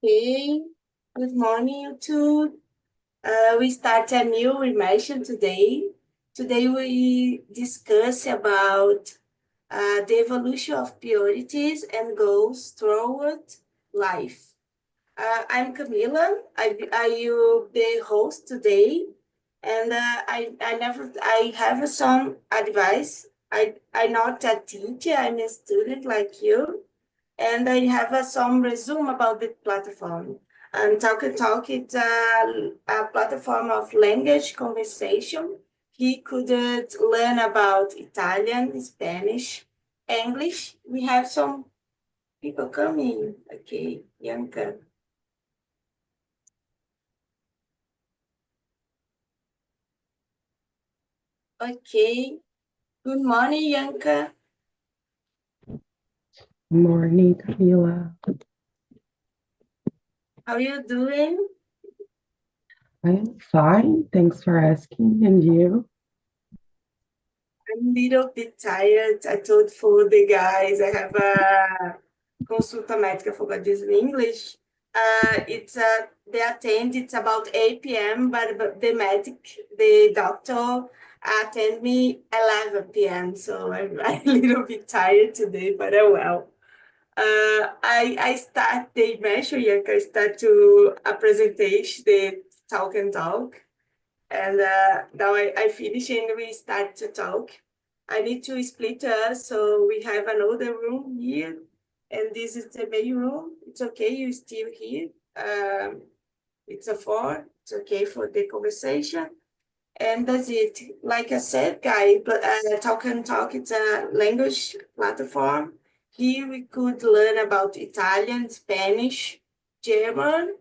Okay, good morning, you two. We start a new immersion today. Today we discuss about the evolution of priorities and goals toward life. I'm Camila. I will the host today, and I have some advice. I'm not a teacher. I'm a student like you, and I have some resume about the platform. And TalkTNTALK is a platform of language conversation. He could learn about Italian, Spanish, English. We have some people coming. Okay, Yanka. Okay. Good morning, Yanka. Morning, Camila. How are you doing? I am fine. Thanks for asking. And you? I'm a little bit tired. I told for the guys I have a consulta médica, I forgot this in English. It's they attend. It's about 8 p.m. But the doctor attend me 11 p.m. So I'm a little bit tired today, but oh well. I start the immersion, I start to a presentation, the talk and talk. And now I finish and we start to talk. I need to split us, so we have another room here, and this is the main room. It's okay, you still here. It's a four. It's okay for the conversation, and that's it. Like I said, guys, but Talk and Talk. It's a language platform. Here we could learn about Italian, Spanish, German,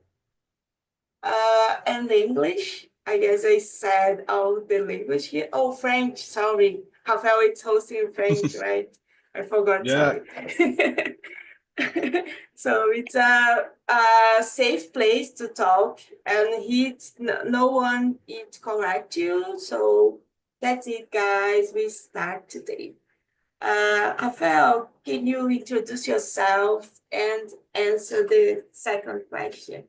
and English. I guess I said all the language here. Oh, French, sorry. Rafael, it's hosting French, right? I forgot, Yeah, sorry. So it's a safe place to talk, and no one it correct you. So that's it, guys. We start today. Rafael, can you introduce yourself and answer the second question?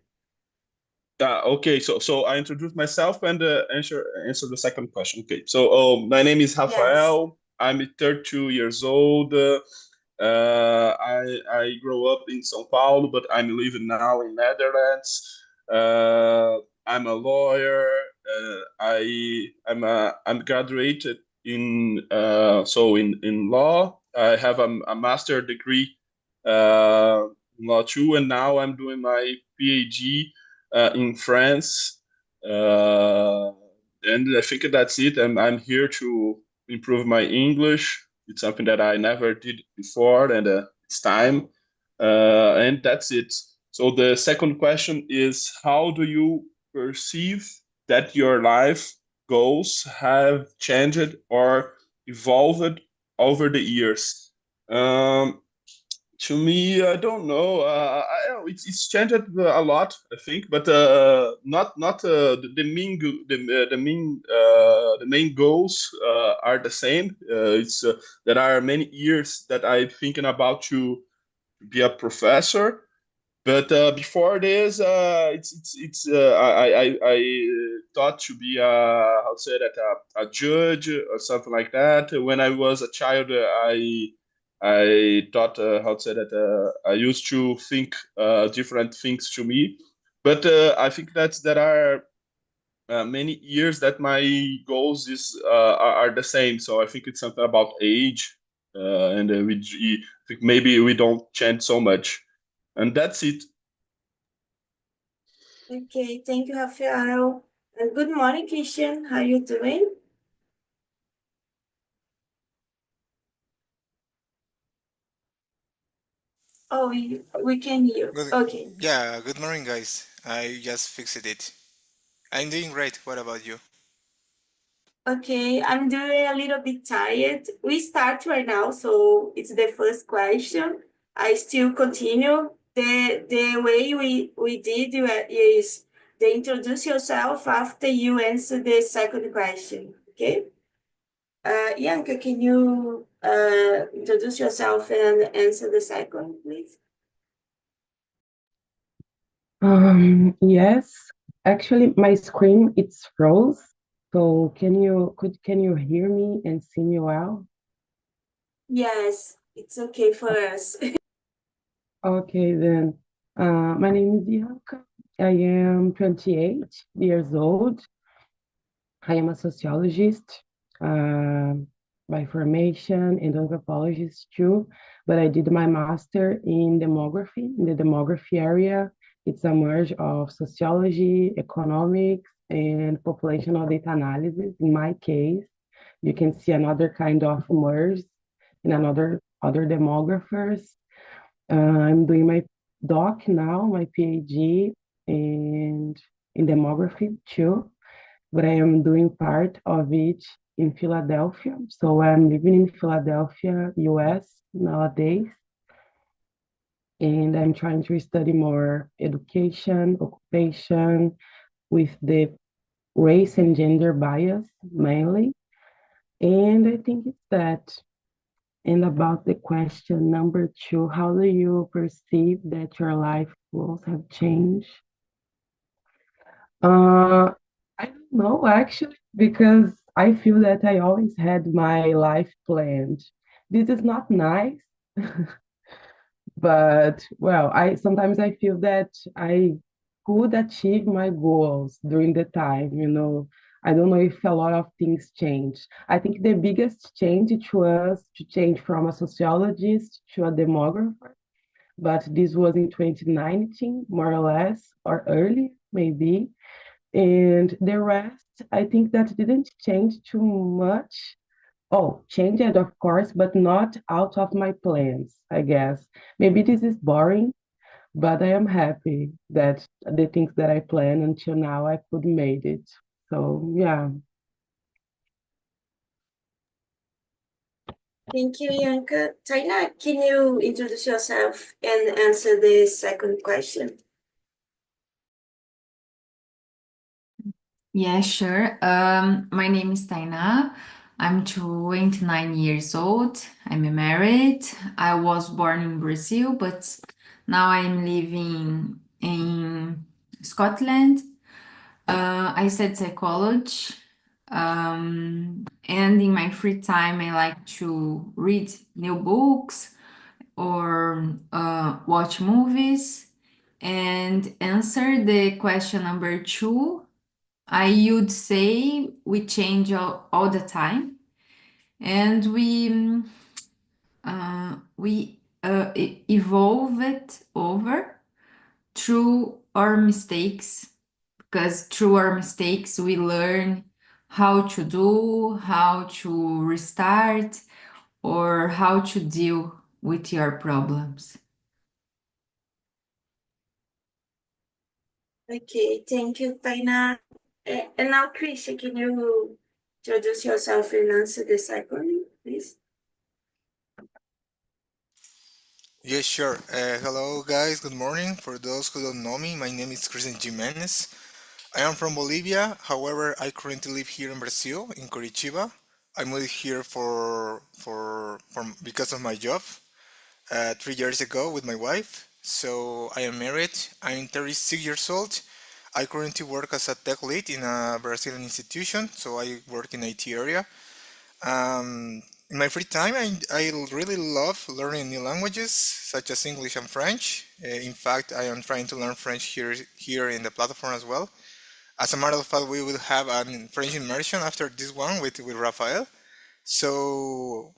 okay. So I introduce myself and answer the second question. Okay. So my name is Yes. Rafael. I'm 32 years old. I grew up in São Paulo, but I'm living now in Netherlands. I'm a lawyer. I'm graduated in law. I have a master degree in law too, and now I'm doing my PhD in France. Uh, and I think that's it. And I'm here to improve my English. It's something that I never did before, and it's time. And that's it. So the second question is, how do you perceive that your life goals have changed or evolved over the years? Um, to me, I don't know. It's changed a lot, I think, but not the main goals are the same. It's There are many years that I'm thinking about to be a professor, but before this, I thought to be how to say that a judge or something like that. When I was a child, I thought how to say that I used to think different things to me, but I think there are many years that my goals are the same. So I think it's something about age, and I think maybe we don't change so much, and that's it. Okay, thank you, Rafael. And good morning, Christian. How you doing? Oh, we can hear. Good, Okay. yeah, good morning, guys. I just fixed it. I'm doing great. What about you? Okay, I'm doing a little bit tired. We start right now, so it's the first question. I still continue. The way we did is they introduce yourself after you answer the second question. Okay? Yanka, can you introduce yourself and answer the second, please? Yes. Actually, my screen it's froze. So can you hear me and see me well? Yes, it's okay for us. Okay, then. My name is Bianca. I am 28 years old. I am a sociologist uh, by formation and anthropologist too, but I did my master in demography, in the demography area. It's a merge of sociology, economics, and populational data analysis. In my case, you can see another kind of merge in another other demographers. I'm doing my doc now, my PhD, and in demography too, but I am doing part of it in Philadelphia. So I'm living in Philadelphia, US nowadays, and I'm trying to study more education, occupation with the race and gender bias mainly. And I think it's that. And about the question number two, how do you perceive that your life goals have changed? Uh, I don't know actually, because I feel that I always had my life planned. This is not nice, but well, I sometimes I feel that I could achieve my goals during the time. I don't know if a lot of things change. I think the biggest change to us to change from a sociologist to a demographer, but this was in 2019, more or less, or early, maybe. And the rest, I think that didn't change too much. Oh, changed, of course, but not out of my plans, I guess. Maybe this is boring, but I am happy that the things that I planned until now, I could made it. So, yeah. Thank you, Bianca. Taina, can you introduce yourself and answer the second question? Yeah, sure. My name is Taina. I'm 29 years old. I'm married. I was born in Brazil, but now I'm living in Scotland. I studied psychology. And in my free time, I like to read new books or watch movies. And answer the question number two, I would say we change all the time, and we evolve it over through our mistakes, because through our mistakes we learn how to do, how to restart, or how to deal with your problems. Okay, thank you, Taina. And now, Christian, can you introduce yourself and answer the second, please? Yeah, sure. Hello, guys. Good morning. For those who don't know me, my name is Christian Jimenez. I am from Bolivia. However, I currently live here in Brazil, in Curitiba. I moved here because of my job 3 years ago with my wife. So I am married. I'm 36 years old. I currently work as a tech lead in a Brazilian institution. So I work in IT area. In my free time, I really love learning new languages such as English and French. In fact, I am trying to learn French here in the platform as well. As a matter of fact, we will have a French immersion after this one with Rafael. So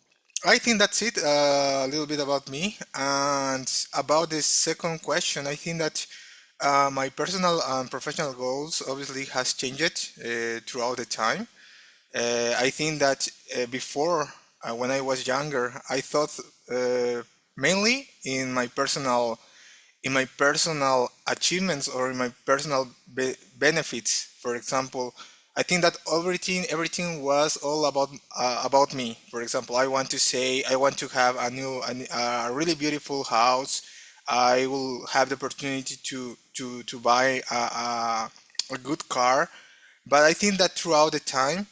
I think that's it. A little bit about me and about the second question. I think that my personal and professional goals obviously has changed throughout the time. I think that before, when I was younger, I thought mainly in my personal achievements or in my personal benefits. For example, I think that everything was all about me. For example, I want to have a really beautiful house. I will have the opportunity to buy a good car. But I think that throughout the time,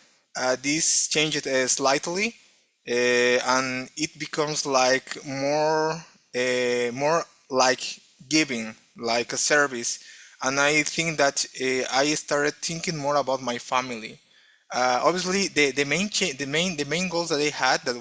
this changed slightly, and it becomes like more like giving, like a service. and I think that I started thinking more about my family. Obviously, the main goals that I had that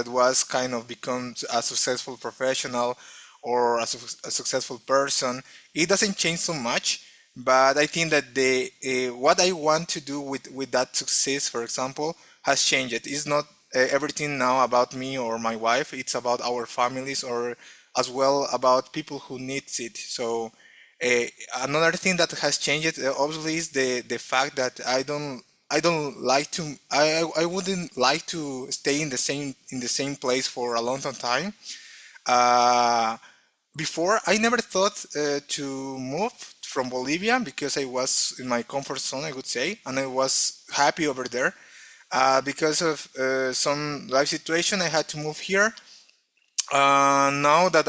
was kind of become a successful professional or a successful person. It doesn't change so much, but I think that the what I want to do with that success, for example, has changed. It's not everything now about me or my wife. It's about our families or as well about people who needs it. So uh, another thing that has changed obviously is the fact that I don't like to I wouldn't like to stay in the same place for a long time. Uh, Before I never thought to move from Bolivia because I was in my comfort zone, I would say, and I was happy over there. Because of some life situation, I had to move here. Now that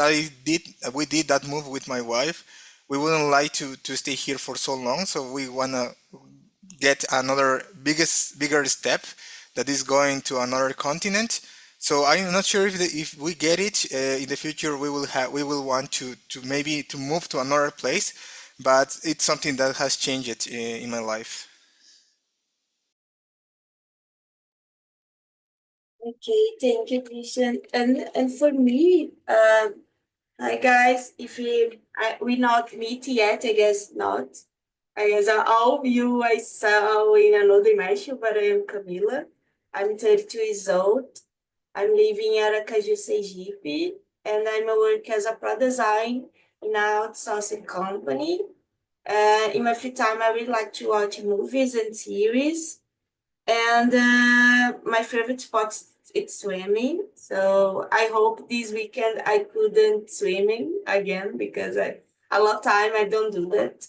we did that move with my wife, we wouldn't like to stay here for so long. So we wanna get another bigger step that is going to another continent. So I'm not sure if we get it in the future, we will want to maybe to move to another place, but it's something that has changed in my life. Okay, thank you, Christian. And for me, hi guys. If we not meet yet, I guess not. I guess all of you I saw in another immersion, but I am Camila. I'm 32 years old. I'm living in Aracaju, Sergipe, and I'm work as a product design in an outsourcing company. In my free time, I really like to watch movies and series. And my favorite sport it's swimming. So I hope this weekend I couldn't swimming again because a lot of time I don't do that.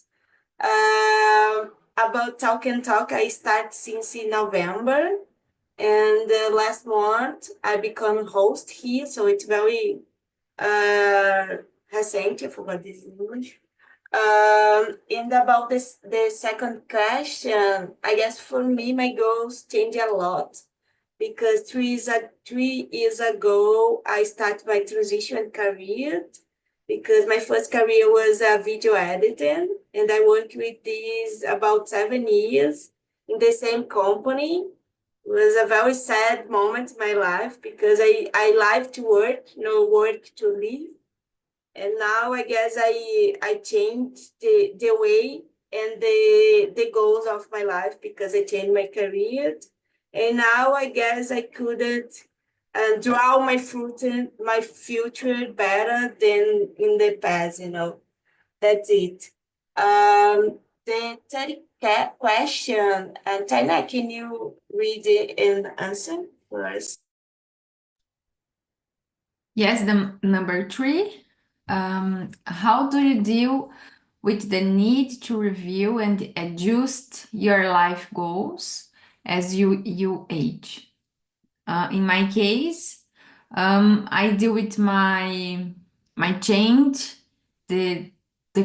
About Talk and Talk, I start since in November, and last month I become host here, so it's very uh, recent. I forgot this in English. And about this, the second question, I guess for me, my goals change a lot because 3 years ago, I started my transition career because my first career was video editing, and I worked with this about 7 years in the same company. It was a very sad moment in my life because I like to work, no work to live. And now I guess I changed the way and the goals of my life because I changed my career. And now I guess I couldn't draw my future better than in the past. That's it. The third question, and Taina, can you read it and answer for us? Yes, the number three. How do you deal with the need to review and adjust your life goals as you age? In my case, I deal with my change the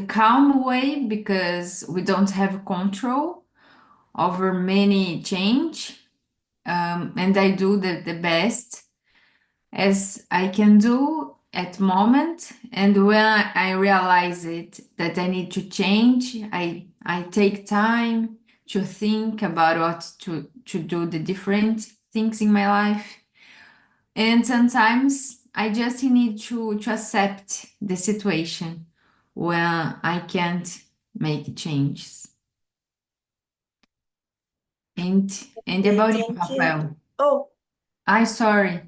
calm way because we don't have control over many change, and I do the best as I can do at moment. And when I realize it that I need to change, I take time to think about what to do the different things in my life. And sometimes I just need to accept the situation when I can't make changes. And Okay, about you, thank you. Rafael. Oh, I sorry.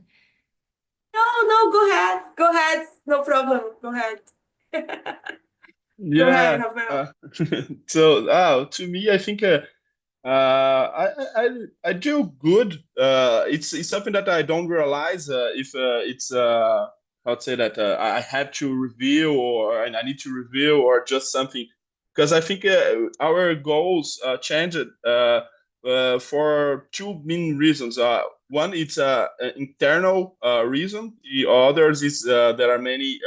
no, go ahead. Go ahead. No problem. Go ahead. Go ahead, Yeah. Rafael. So to me, I think I do good. It's something that I don't realize if it's how to say that I had to review or and I need to review or just something because I think our goals changed for two main reasons. One, it's an internal reason. The others is there are many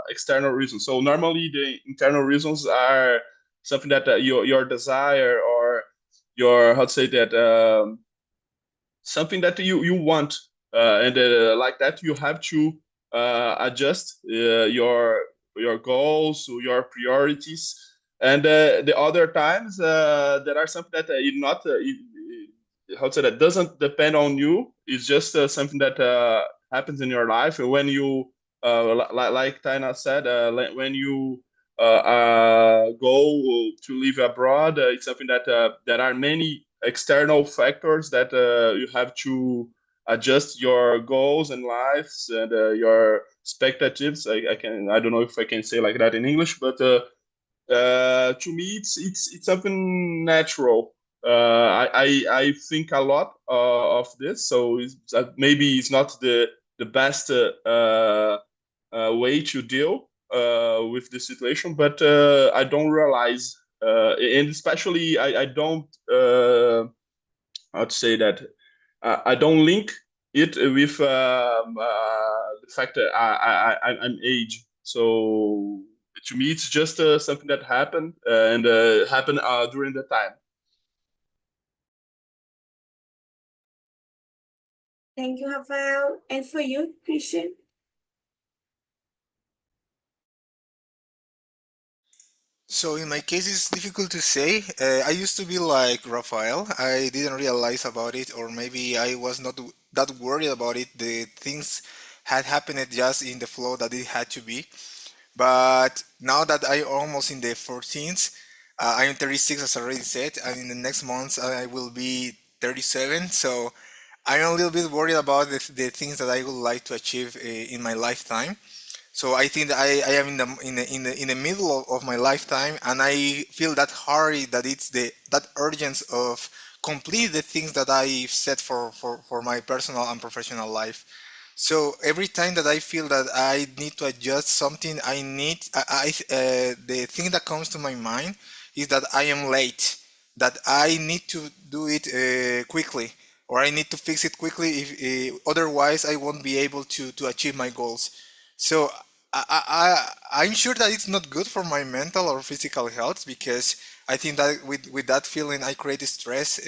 external reasons. So normally the internal reasons are something that your desire or your how to say that something that you want and like that you have to adjust your your goals, your priorities. And the other times there are something that not how to say that doesn't depend on you. It's just something that happens in your life when you like Tina said, when you go to live abroad. It's something that there are many external factors that you have to adjust your goals and lives and your expectations. I don't know if I can say like that in English, but to me, it's something natural. I think a lot of this, so maybe it's not the best way to deal with the situation, but I don't realize, and especially I don't how to say that I don't link it with the fact that I'm age. So to me, it's just something that happened and happened during the time. Thank you, Rafael. And for you, Christian? So in my case, it's difficult to say. I used to be like Rafael. I didn't realize about it, or maybe I was not that worried about it. The things had happened just in the flow that it had to be. But now that I almost in the 14th, I am 36 as I already said, and in the next month I will be 37. So I'm a little bit worried about the things that I would like to achieve in my lifetime. So I think that I am in the middle of my lifetime, and I feel that hurry that it's that urgence of complete the things that I set for my personal and professional life. So every time that I feel that I need to adjust something, the thing that comes to my mind is that I am late, that I need to do it quickly, or I need to fix it quickly. If otherwise, I won't be able to achieve my goals. So I'm sure that it's not good for my mental or physical health because I think that with that feeling, I create stress.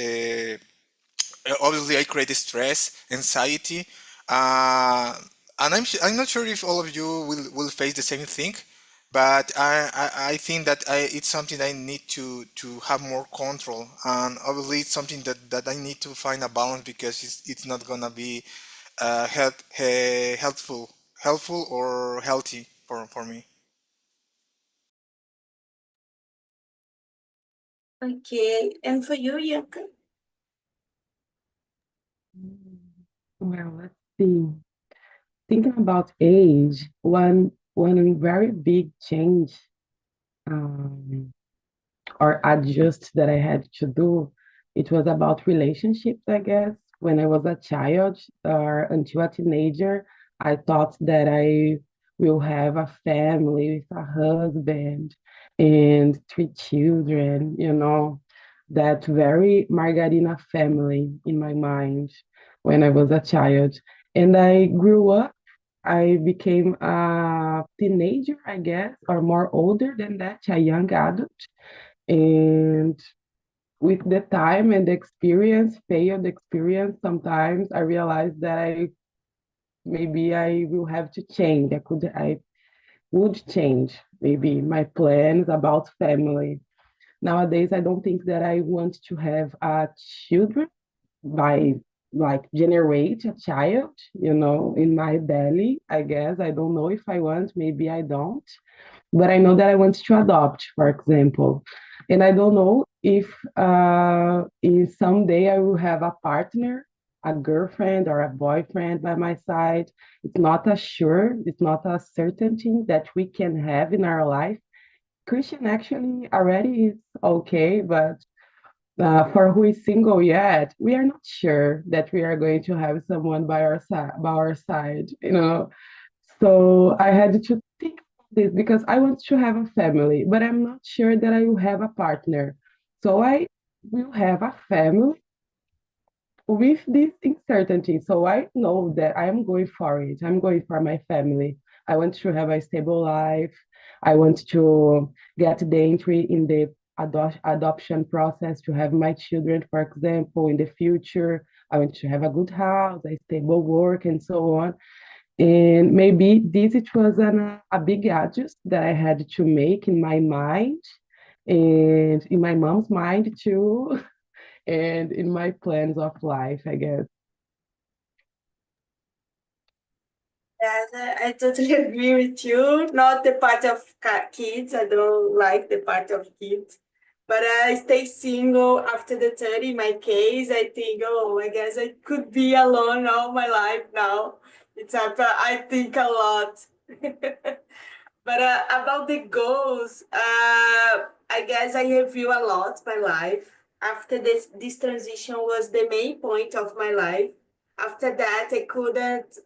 Obviously I create stress, anxiety, uh, and I'm not sure if all of you will face the same thing, but I think that it's something I need to have more control, and obviously it's something that I need to find a balance because it's not gonna be helpful or healthy for me. Okay. And for you, Yanka? Well, let's see. Thinking about age, one very big change um, or adjust that I had to do, it was about relationships, I guess. When I was a child or until a teenager, I thought that I will have a family with a husband and three children, that very Margarina family in my mind when I was a child. And I grew up, I became a teenager, I guess, or more older than that, a young adult. And with the time and the experience, failed experience, sometimes I realized that maybe I will have to change. I would change maybe my plans about family. Nowadays, I don't think that I want to have children by like generate a child, in my belly, I guess. I don't know if I want, maybe I don't. But I know that I want to adopt, for example. And I don't know if in someday I will have a partner, a girlfriend or a boyfriend by my side. It's not a sure, it's not a certainty that we can have in our life. Christian actually already is okay, but for who is single yet, we are not sure that we are going to have someone by our side. So I had to think this because I want to have a family, but I'm not sure that I will have a partner. So I will have a family with this uncertainty. So I know that I am going for it. I'm going for my family. I want to have a stable life. I want to get the entry in the adoption process to have my children, for example, in the future. I want to have a good house, a stable work, and so on. And maybe this it was a big adjust that I had to make in my mind and in my mom's mind too, and in my plans of life, I guess. Yes, I totally agree with you. Not the part of kids. I don't like the part of kids. But I stay single after the 30. In my case, I think, oh, I guess I could be alone all my life now. I think a lot. But about the goals, I guess I review a lot my life. After this transition was the main point of my life. After that, I couldn't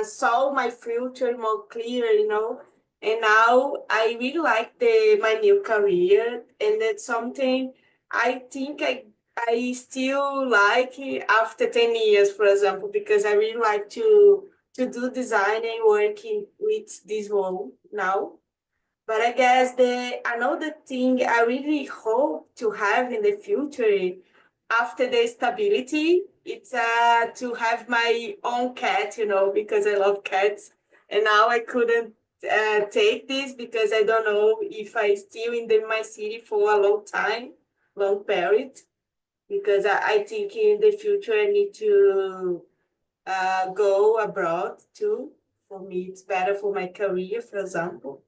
saw my future more clear, you know. And now I really like my new career, and it's something I think I still like after 10 years, for example, because I really like to do design and working with this role now. But I guess the another thing I really hope to have in the future after the stability, it's to have my own cat, you know, because I love cats. And now I couldn't take this because I don't know if I still in my city for a long time, long period, because I think in the future I need to go abroad too. For me, it's better for my career, for example.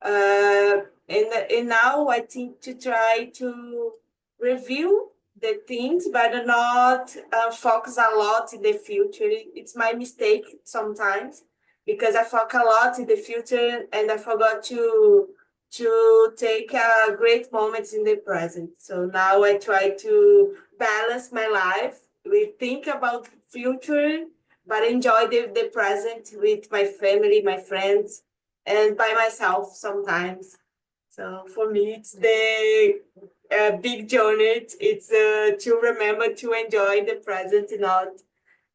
And now I think to try to review the things, but not focus a lot in the future. It's my mistake sometimes because I focus a lot in the future and I forgot to take great moments in the present. So now I try to balance my life. We think about future, but enjoy the present with my family, my friends, and by myself sometimes. So for me, it's the big journey. It's to remember to enjoy the present, not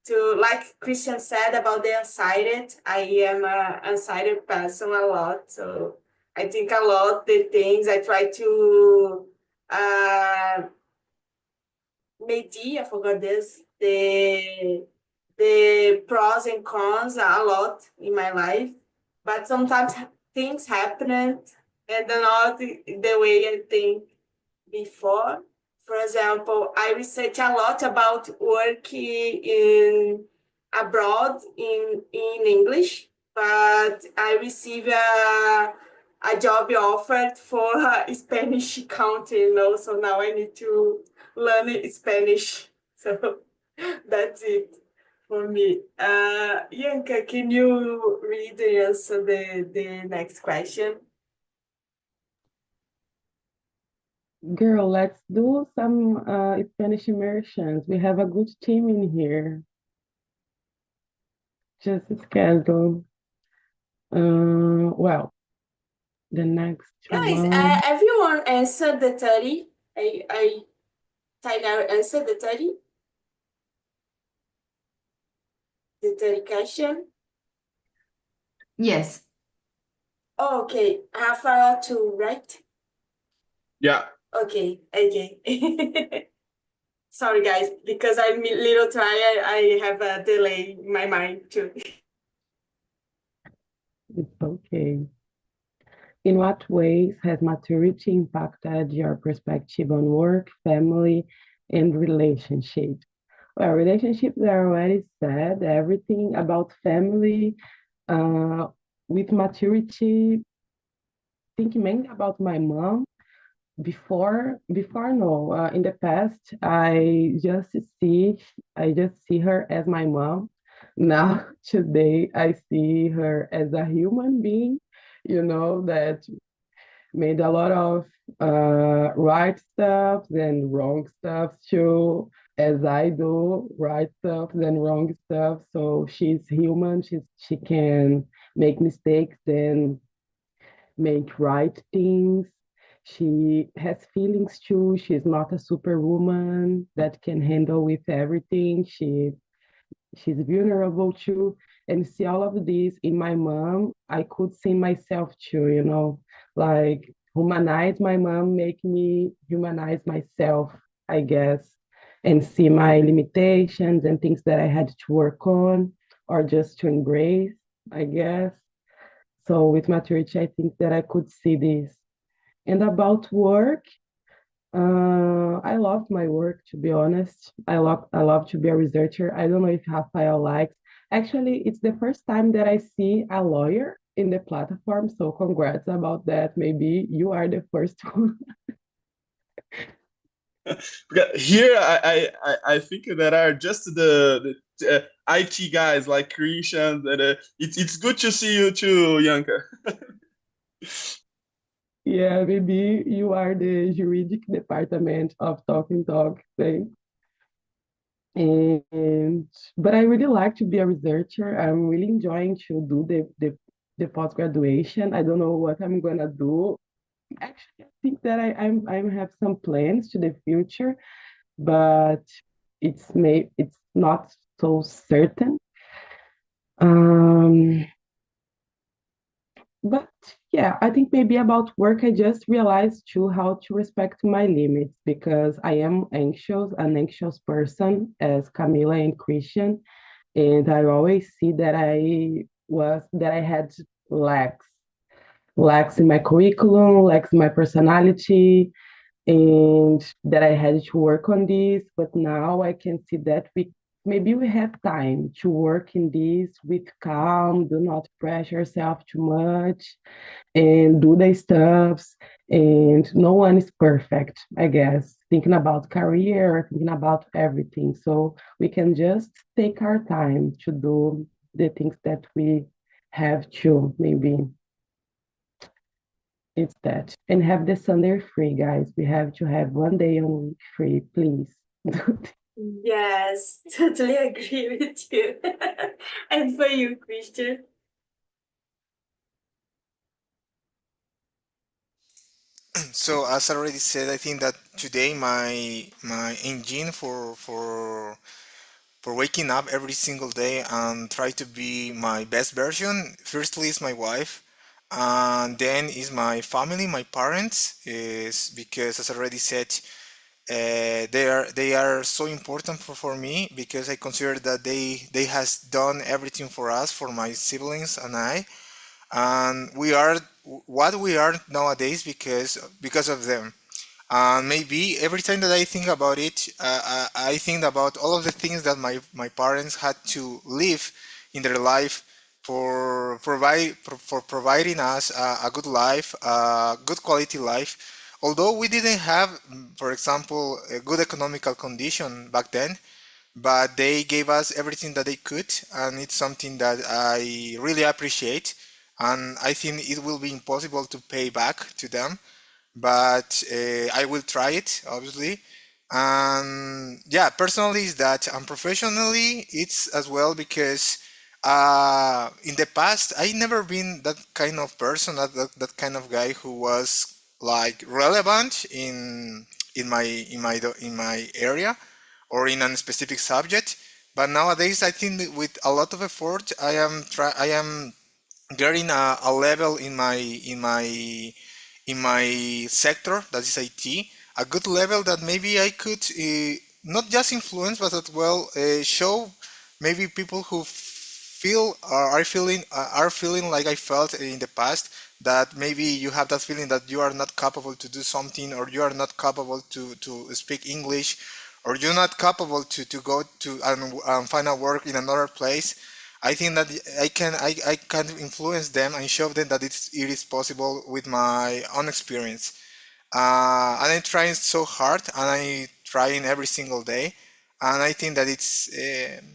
to, like Christian said about the unsighted. I am a unsighted person a lot, so I think a lot the things I try to uh, I forgot this, the pros and cons a lot in my life, but sometimes things happen and they're not the way I think before. For example, I research a lot about working in abroad in English, but I received a job offered for a Spanish country, you know, so now I need to learn Spanish. So that's it for me. Yanka, can you read and answer the next question? Girl, let's do some Spanish immersions. We have a good team in here. Just schedule. Well, the next Guys, one. everyone answered the 30. I Tyler answered the 30. The 30 question. Yes. Oh, okay. Rafael too, right? Yeah. Okay. Sorry, guys, because I'm a little tired. I have a delay in my mind too. It's okay. In what ways has maturity impacted your perspective on work, family, and relationships? Well, relationships are already said, everything about family. Uh, with maturity, thinking mainly about my mom. Before no, in the past, I just see her as my mom. Now, today, I see her as a human being, that made a lot of right stuff and wrong stuff too, as I do right stuff and wrong stuff. So she's human. She can make mistakes and make right things. She has feelings too. She's not a superwoman that can handle with everything. She's vulnerable too. And see all of this in my mom, I could see myself too, like humanize my mom, make me humanize myself, I guess, and see my limitations and things that I had to work on or just to embrace. I guess. So with maturity, I think that I could see this. And about work, I love my work, to be honest. I love to be a researcher. I don't know if Rafael likes. Actually, it's the first time that I see a lawyer in the platform, so congrats about that. Maybe you are the first one. Because here, I think that are just the IT guys like Christian. That it's good to see you too, Yanka. Yeah, maybe you are the juridic department of Talking Talk thing. And but I really like to be a researcher. I'm really enjoying to do the post graduation. I don't know what I'm gonna do. Actually, I think that I have some plans to the future, but it's not so certain. Um, but yeah, I think maybe about work, I just realized too how to respect my limits because I am an anxious person as Camila and Christian, and I always see that I had lacks, lacks in my curriculum, lacks in my personality, and that I had to work on this. But now I can see that we have time to work in this with calm, do not pressure yourself too much, and do the stuffs. And no one is perfect, I guess. Thinking about career, thinking about everything. So we can just take our time to do the things that we have to, maybe it's that. And have the Sunday free, guys. We have to have one day a week free, please. Yes, totally agree with you. And for you, Christian? So as I already said, I think that today my engine for waking up every single day and try to be my best version, firstly is my wife, and then is my family, my parents, is because as I already said, they are so important for me because I consider that they has done everything for us, for my siblings and I, and we are what we are nowadays because of them. And maybe every time that I think about it, I think about all of the things that my parents had to live in their life for providing us a good life, a good quality life. Although we didn't have, for example, a good economical condition back then, but they gave us everything that they could, and it's something that I really appreciate. And I think it will be impossible to pay back to them, but I will try it, obviously. And yeah, personally is that, and professionally it's as well because in the past I never been that kind of person, that kind of guy who was like relevant in my area or in a specific subject. But nowadays, I think that with a lot of effort, I am getting a level in my sector, that is IT, a good level that maybe I could not just influence, but as well show maybe people who feel are feeling like I felt in the past, that maybe you have that feeling that you are not capable to do something, or you are not capable to speak English, or you're not capable to go to and find a work in another place. I think that I can influence them and show them that it is possible with my own experience. And I'm trying so hard, and I'm trying every single day. And I think that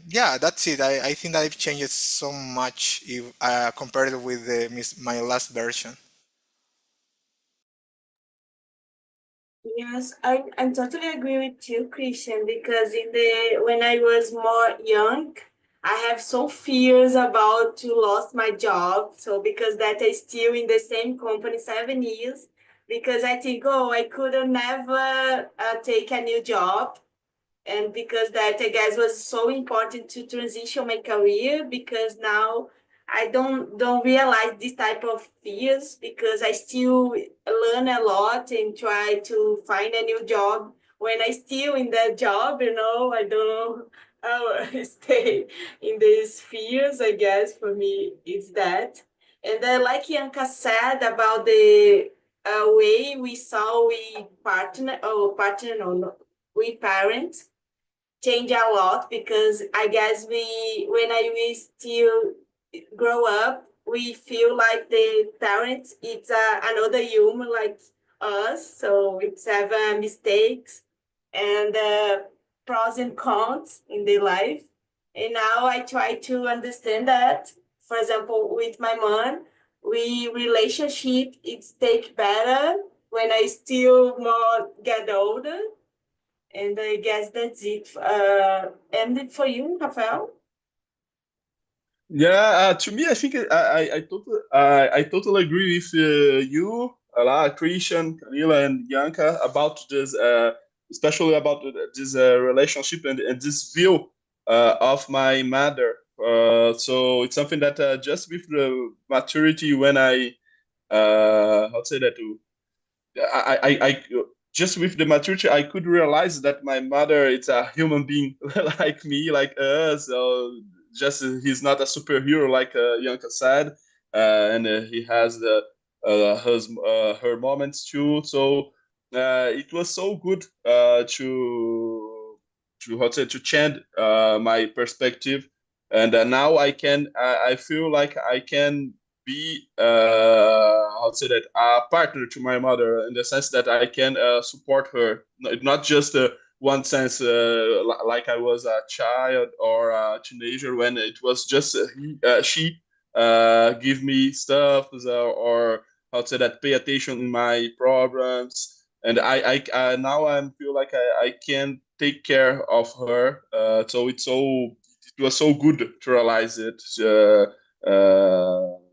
yeah, that's it. I think that I've changed so much if compared with my last version. Yes, I totally agree with you, Christian, because when I was more young, I have so fears about to lost my job. So because that I still in the same company 7 years, because I think, oh, I could never take a new job. And because that I guess was so important to transition my career, because now I don't realize this type of fears because I still learn a lot and try to find a new job when I still in that job, I don't stay in these spheres, I guess, for me, it's that. And like Yanka said about the way we saw we we parents change a lot, because I guess we still grow up, we feel like the parents, it's another human like us, so it's have mistakes and pros and cons in their life. And now I try to understand that. For example, with my mom, we relationship it's take better when I still more get older. And I guess that's it. And for you, Rafael? Yeah, to me, I think I totally agree with you, Christian, Camila, and Bianca about this, especially about this relationship and this view of my mother. So it's something that just with the maturity when how to say that, I just with the maturity, I could realize that my mother is a human being like me, like us. So just he's not a superhero like Yanka said, and he has her moments too. So it was so good to how to say, to change my perspective, and now I feel like I can be how to say that, a partner to my mother in the sense that I can support her, not just one sense like I was a child or a teenager when it was just she give me stuff or how to say that, pay attention in my problems, and I now I feel like I can take care of her. So it was so good to realize it.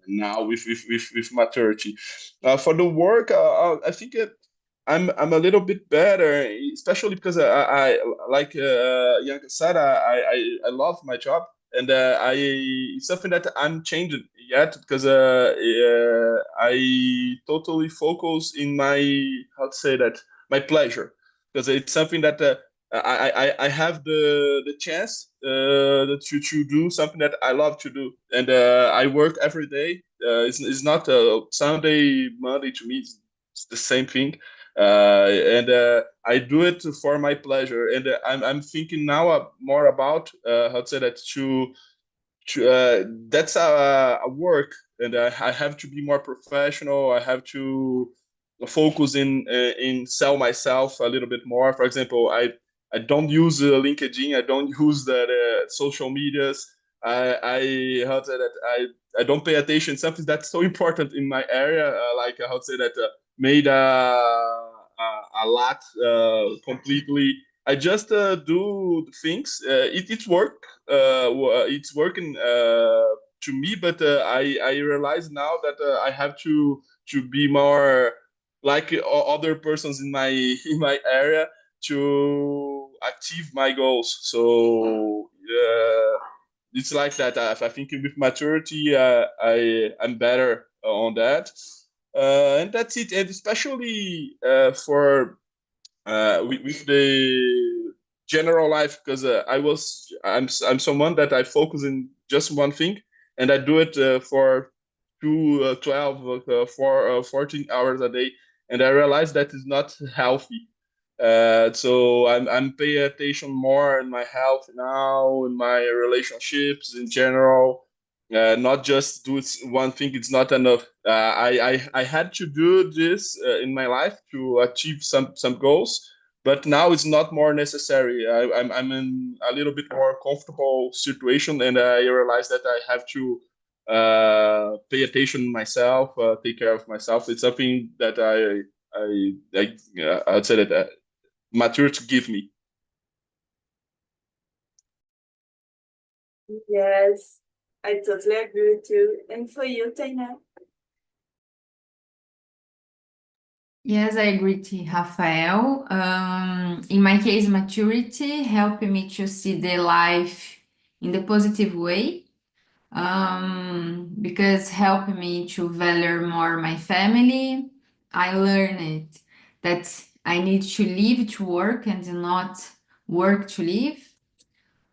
Now with maturity. For the work, I think I'm a little bit better, especially because I like Yanka said, I love my job, and it's something that I'm changing yet because I totally focus in my, how to say that, my pleasure, because it's something that I have the chance to do something that I love to do, and I work every day. It's not Sunday, Monday to me. It's the same thing, and I do it for my pleasure. And I'm thinking now more about how to say that, that's a work, and I have to be more professional. I have to focus in sell myself a little bit more. For example, I don't use LinkedIn. I don't use the social medias. I how to say that, I don't pay attention. Something that's so important in my area, like how to say that, made a lot completely. I just do things. It's work. It's working to me, but I realize now that I have to be more like other persons in my in my area to achieve my goals. So it's like that. I think with maturity, I'm better on that, and that's it. And especially for with the general life, because I'm someone that I focus in just one thing, and I do it for 12 for 14 hours a day, and I realize that is not healthy. So I'm paying attention more in my health now, in my relationships in general. Not just do one thing; it's not enough. I had to do this in my life to achieve some goals, but now it's not more necessary. I'm in a little bit more comfortable situation, and I realize that I have to pay attention myself, take care of myself. It's something that I'd say that maturity give me. Yes, I totally agree with you. And for you, Taina? Yes, I agree with Rafael. In my case, maturity helped me to see the life in the positive way, because helped me to value more my family. I learned that I need to live to work and not work to live.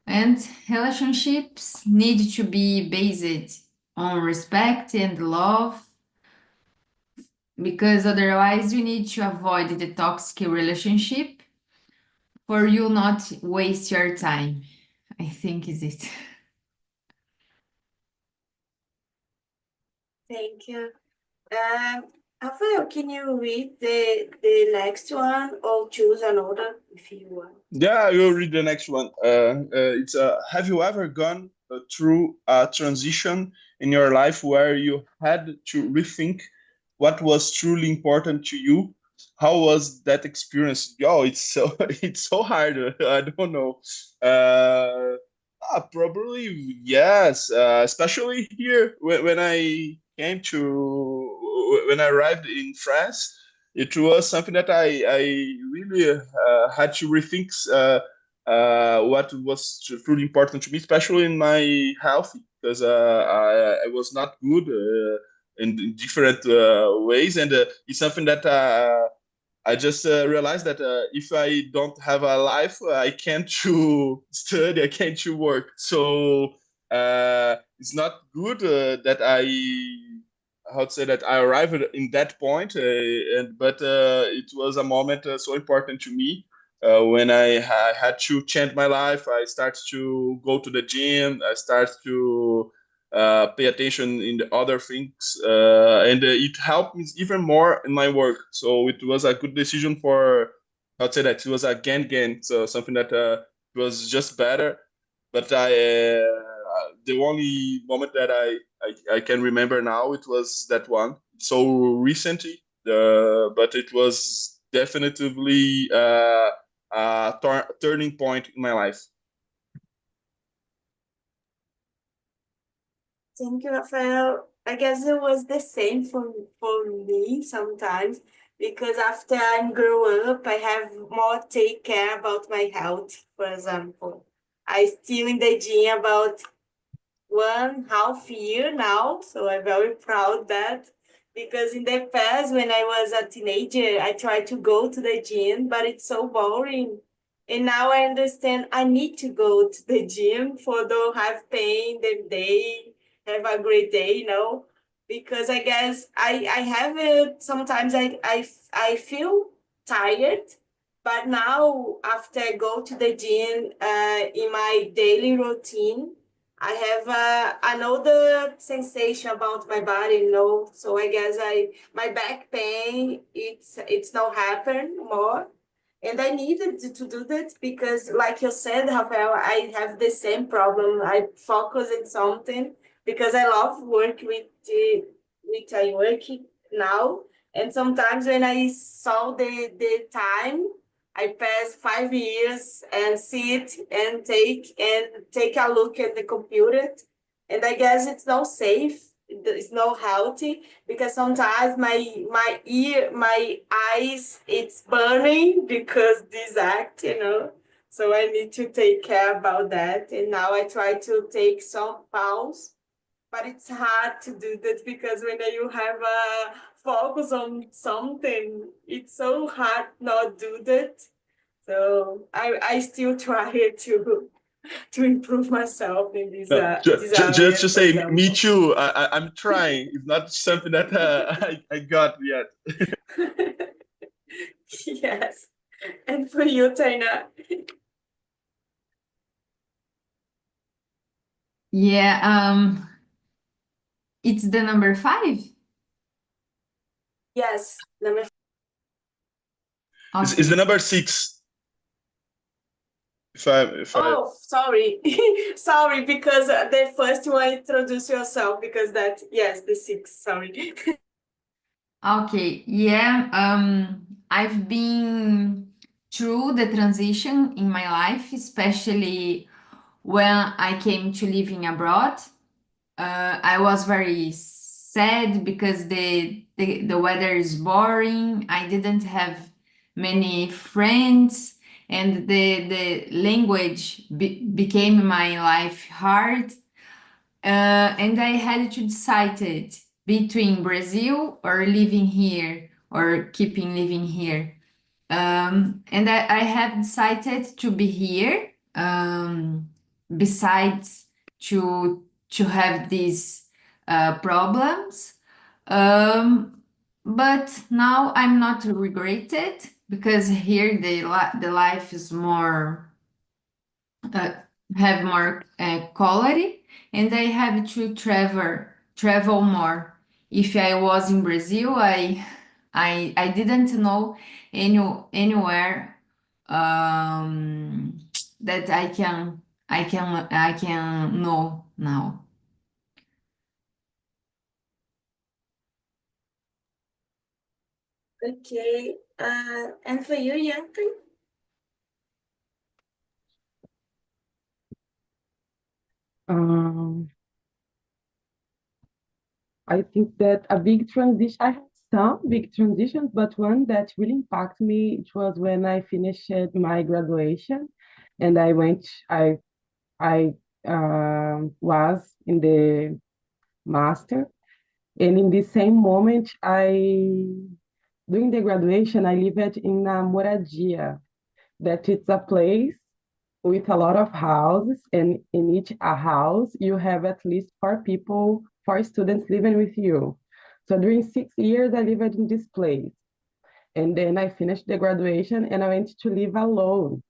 And relationships need to be based on respect and love, because otherwise you need to avoid the toxic relationship for you not waste your time. I think is it. Thank you. Rafael, can you read the next one or choose another if you want? Yeah, I will read the next one. It's have you ever gone through a transition in your life where you had to rethink what was truly important to you? How was that experience? Yo, it's so it's so hard. I don't know. Uh, Probably yes. Especially here when I came to when I arrived in France, it was something that I really had to rethink what was truly important to me, especially in my health, because I was not good in different ways, and it's something that I just realized that if I don't have a life, I can't to study, I can't to work. So it's not good that how to say that I arrived in that point, and but it was a moment so important to me when I had to change my life. I started to go to the gym. I started to pay attention in the other things, and it helped me even more in my work. So it was a good decision for, I'd say that it was a gain, so something that was just better. But the only moment that I can remember now, it was that one. So recently, but it was definitively a turning point in my life. Thank you, Rafael. I guess it was the same for me sometimes because after I grow up, I have more take care about my health. For example, I still in the gym about 1.5 year now, so I'm very proud that because in the past when I was a teenager, I tried to go to the gym, but it's so boring. And now I understand I need to go to the gym for don't have pain the day, have a great day, because I guess I have it sometimes I feel tired, but now after I go to the gym in my daily routine. I have another sensation about my body. So I guess my back pain it's not happen more, and I needed to do that because, like you said, Rafael, I have the same problem. I focus in something because I love work with I work now, and sometimes when I saw the time. I passed 5 years and sit and take a look at the computer. And I guess it's not safe. It's not healthy because sometimes my eyes, it's burning because this act. So I need to take care about that. And now I try to take some pause, but it's hard to do that because when you have a focus on something, it's so hard not do that. So I still try to improve myself in this Just area, to for say, me example. too. I'm trying. It's not something that I got yet. Yes. And for you, Taina? Yeah, it's the number 5. Yes. It's the Okay. number 6. If I Oh, sorry. Sorry, because the first one, introduce yourself, because yes, the six, sorry. Okay, yeah. I've been through the transition in my life, especially when I came to living abroad. I was very sad because the weather is boring. I didn't have many friends, and the language became my life hard. And I had to decide it between Brazil or living here or keeping living here. And I have decided to be here. besides to have these problems. Um, but now I'm not regretted because here the life is more uh, have more quality, and I have to travel more. If I was in Brazil, I didn't know anywhere that I can know now. Okay. And for you, Yanka? Um, I think that a big transition, I had some big transitions, but one that really impacted me, it was when I finished my graduation and I was in the master. And in the same moment, during the graduation, I lived in a moradia, that it's a place with a lot of houses, and in each a house, you have at least four people, four students living with you. So during 6 years, I lived in this place. And then I finished the graduation and I went to live alone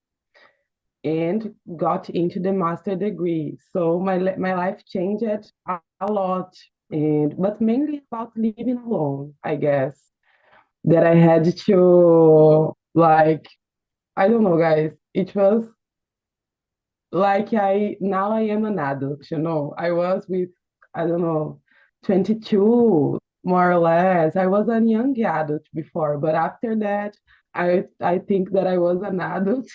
and got into the master degree. So my life changed a lot, and but mainly about living alone, I guess. That I had to like, I don't know, guys. It was like I now I am an adult, you know. I was with, I don't know, 22 more or less. I was a young adult before, but after that, I think that I was an adult.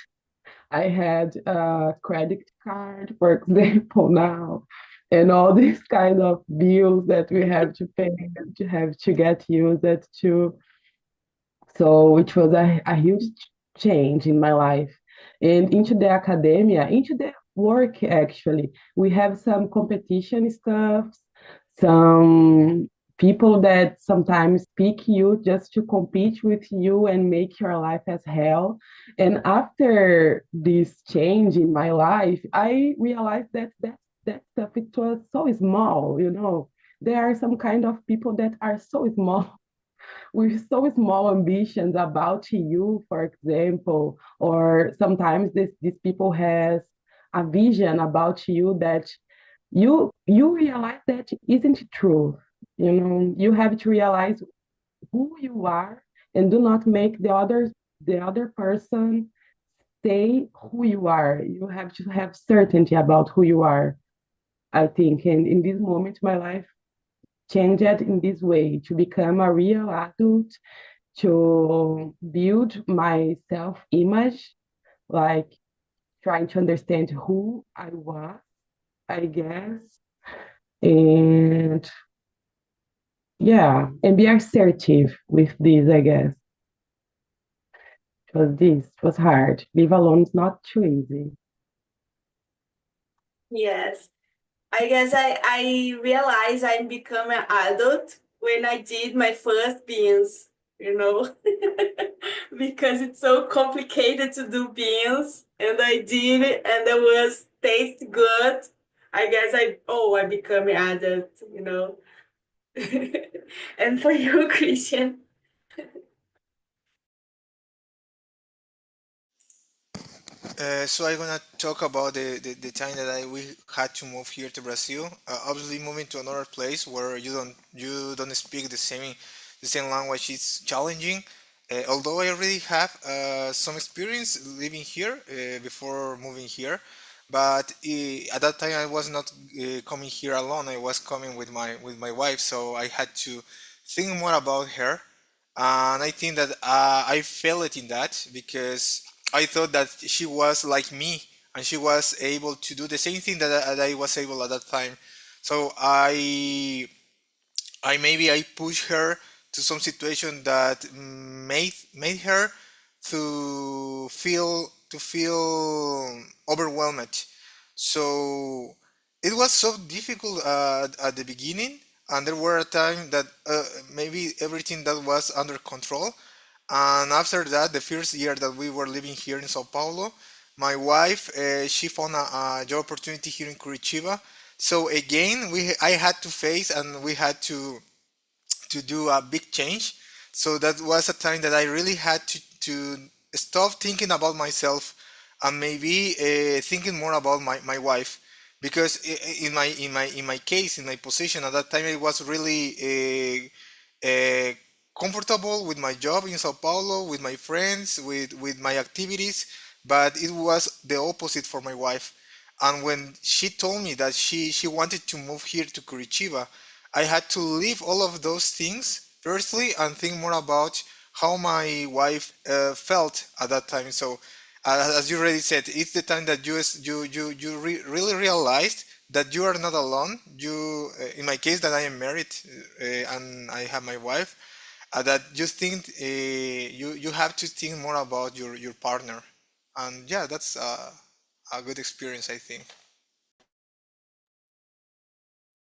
I had a credit card, for example, now, and all these kind of bills that we have to pay and to have to get used to. So it was a huge change in my life. And into the academia, into the work actually, we have some competition stuff, some people that sometimes pick you just to compete with you and make your life as hell. And after this change in my life, I realized that stuff it was so small, you know. There are some kind of people that are so small with so small ambitions about you, for example, or sometimes these people has a vision about you that you realize that isn't true. You know, you have to realize who you are and do not make the other person say who you are. You have to have certainty about who you are, I think. And in this moment, my life changed in this way to become a real adult, to build my self image, like trying to understand who I was, I guess. And yeah, and be assertive with this, I guess. Because this was hard. Live alone is not too easy. Yes. I guess I realized I'm becoming an adult when I did my first beans, you know, because it's so complicated to do beans, and I did it, and it was taste good. I guess I become an adult, you know. And for you, Christian. So I'm gonna talk about the time that we had to move here to Brazil. Obviously, moving to another place where you don't speak the same language is challenging. Although I already have some experience living here before moving here, but at that time I was not coming here alone. I was coming with my wife, so I had to think more about her, and I think that I failed in that because I thought that she was like me and she was able to do the same thing that I was able at that time. So I maybe I pushed her to some situation that made her to feel overwhelmed. So it was so difficult at the beginning, and there were a time that maybe everything that was under control, and after that, the first year that we were living here in Sao Paulo, My wife, she found a job opportunity here in Curitiba. So again, I had to face and we had to do a big change. So that was a time that I really had to stop thinking about myself and maybe thinking more about my wife. Because in my case, in my position at that time, I was really comfortable with my job in Sao Paulo, with my friends, with my activities, but it was the opposite for my wife. And when she told me that she wanted to move here to Curitiba, I had to leave all of those things firstly and think more about how my wife felt at that time. So, as you already said, it's the time that really realized that you are not alone. In my case, that I am married and I have my wife, that you think you have to think more about your partner, and yeah, that's a good experience, I think.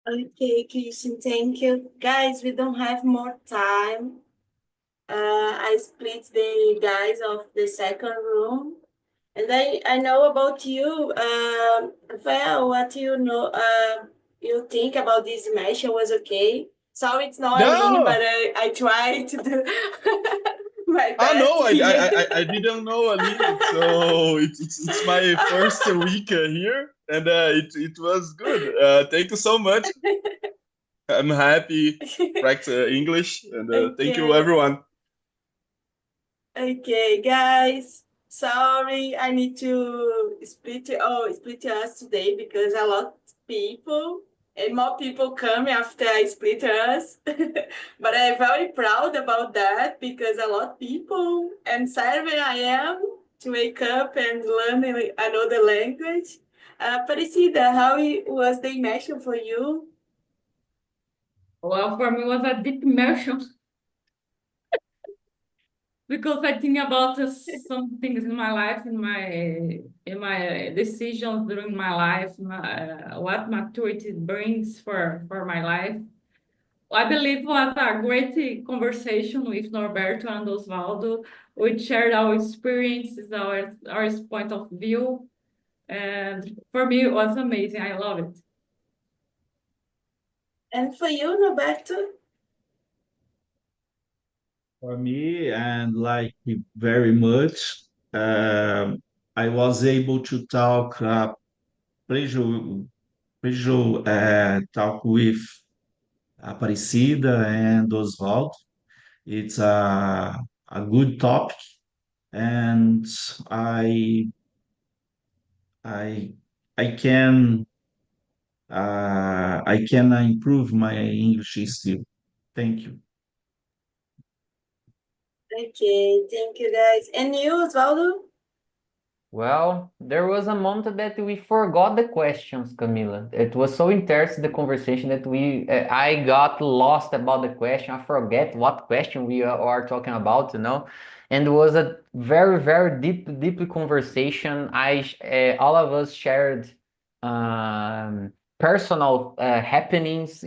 Okay, Christian, thank you. Guys, we don't have more time. I split the guys of the second room. And I know about you, Rafael, what you think about this immersion was okay. Sorry, it's not Aline, but No, I try to do my best no, here. I didn't know Aline, so it's my first week here, and it was good. Thank you so much. I'm happy practice English, and thank you Okay. everyone. Okay, guys. Sorry, I need to split us today because a lot of people and more people come after I split us. But I'm very proud about that because a lot of people and sadly I am to wake up and learn another language. Aparecida, was the immersion for you? Well, for me, it was a deep immersion because I think about some things in my life, in my decisions during my life, what maturity brings for my life. I believe it was a great conversation with Norberto and Osvaldo. We shared our experiences, our point of view, and for me, it was amazing. I love it. And for you, Roberto? For me, and like very much, um, I was able to talk pleasure, talk with Aparecida and Oswald. It's a good topic, and I I I can I can improve my English skill. Thank you. Okay, thank you guys. And you, Osvaldo? Well, there was a moment that we forgot the questions, Camila. It was so intense the conversation that I got lost about the question. I forget what question we are talking about, And it was a very, very deeply conversation. All of us shared personal happenings,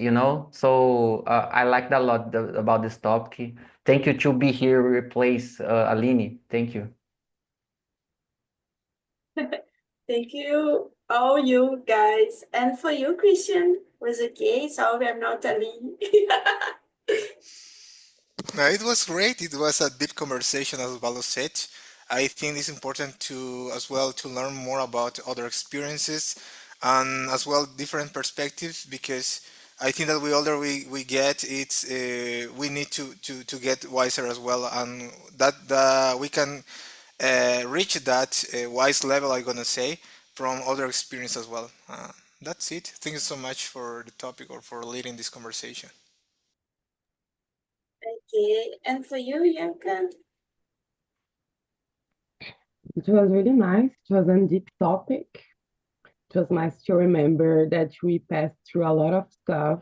So I liked a lot about this topic. Thank you to be here, replace Aline. Thank you. Thank you, all you guys. And for you, Christian, was okay. Sorry, I'm not Aline. No, it was great. It was a deep conversation, as Valo said. I think it's important to as well to learn more about other experiences and as well different perspectives because I think that we older we get, it's we need to get wiser as well, and that we can reach that wise level, I'm gonna say, from other experience as well. That's it. Thank you so much for the topic or for leading this conversation. Okay, and for you, Yanka? It was really nice. It was a deep topic. It was nice to remember that we passed through a lot of stuff,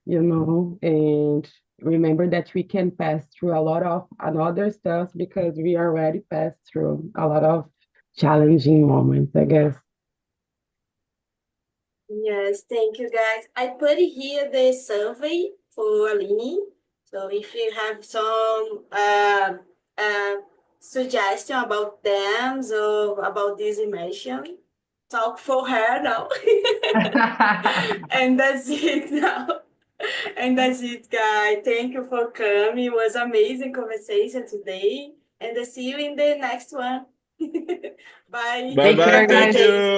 and remember that we can pass through a lot of another stuff because we already passed through a lot of challenging moments, I guess. Yes, thank you, guys. I put here the survey for Aline. So if you have some suggestion about them or about this immersion, talk for her now. And that's it now. And that's it, guys. Thank you for coming. It was amazing conversation today. And I'll see you in the next one. Bye. Bye Take bye. care, Have a great Thank guys. day. you.